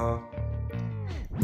Aha.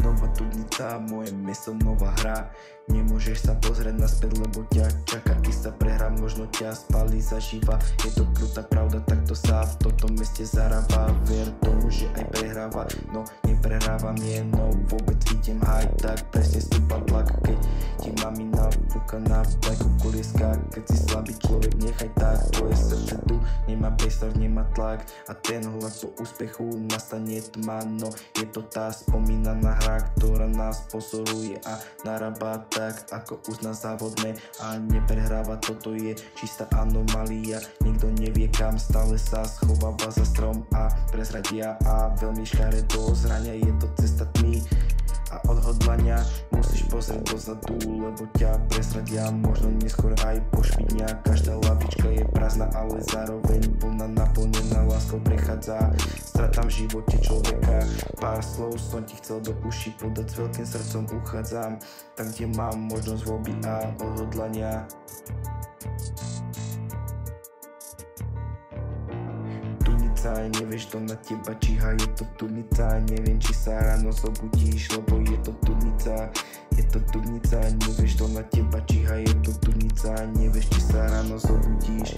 Nová tudnica, moje miesto, nová hra. Nemôžeš sa pozrieť naspäť, lebo ťa čaká istá prehra. Možno ťa spálí zaživa. Je to krutá pravda, takto sa v tomto meste zarába. Ver tomu, že aj prehráva, no neprehrávam nie, no vôbec idem haj, tak presne stúpa tlak. Keď ti mamina fúka na bajku kolieska, keď si slabý človek, nechaj tak. Tvoje srdce tu nemá priestor, nemá tlak a ten hľad po úspechu nastane tma. No je to tá spomínaná hra, ktorá nás pozoruje a narába tak, ako uzná závodné a neprehráva. Toto je čistá anomália, nikto nevie kam, stále sa schováva za strom a prezradia a veľmi škaredo zrania. Je to cesta tmy a odhodlania, musíš pozrieť dozadu, lebo ťa presradia, možno neskôr aj pošpinia. Každá lavička je prázdna, ale zároveň plná, naplnená láskou prechádza. Stratám v živote človeka, pár slov som ti chcel do uší podať, s veľkým srdcom uchádzam tam, kde mám možnosť voľby a odhodlania. Nevieš, to na teba číha, je to tudnica. Neviem, či sa ráno zobudíš, lebo je to tudnica. Je to tudnica, nevieš, to na teba číha, je to tudnica. Nevieš, či sa ráno zobudíš.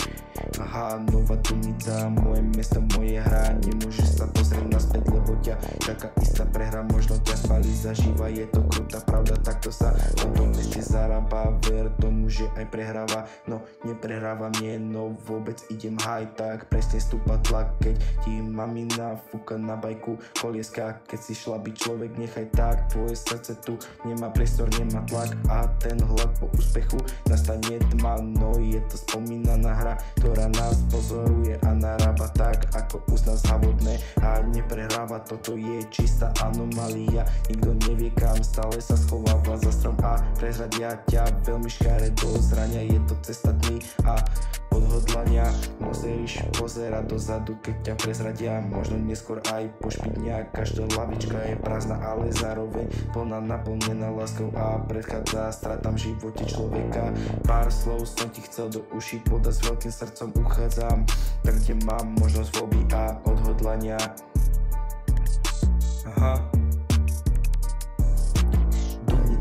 Aha, nová tudnica, moje miesto, moje hra. Nemôžeš sa pozrieť naspäť, lebo ťa čaká istá prehra. Možno ťa spálí zaživa, je to krutá pravda, takto sa v tomto meste zarába. Ver tomu, že aj prehráva, no neprehrávam nie, no vôbec idem haj, tak presne stúpa tlak. Keď ti mamina fúka na bajku kolieska, keď si šlabý človek, nechaj tak. Tvoje srdce tu nemá priestor, nemá tlak a ten hlad po úspechu nastane tma. No je to spomínaná hra, ktorá nás pozoruje a narába tak, ako uzná závodné a neprehráva. Toto je čistá anomália, nikto nevie kam, stále sa schováva za strom a prezradia ťa veľmi škaredo zrania. Je to cesta tmy a odhodlania, musíš pozerať dozadu, keď ťa prezradia, možno neskôr aj pošpidnia. Každá lavička je prázdna, ale zároveň plná, naplnená láskou a predchádza stratám v živote človeka. Pár slov som ti chcel do uší podať, s veľkým srdcom uchádzam tam, kde mám možnosť voľby a odhodlania. Aha.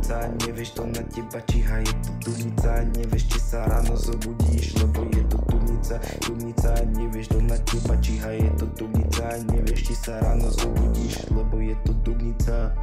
Nevieš, to na teba číha, je to tudnica. Nevieš, či sa ráno zobudíš, lebo je to tudnica. Tudnica, nevieš, to na teba číha, je to tudnica. Nevieš, či sa ráno zobudíš, lebo je to tudnica.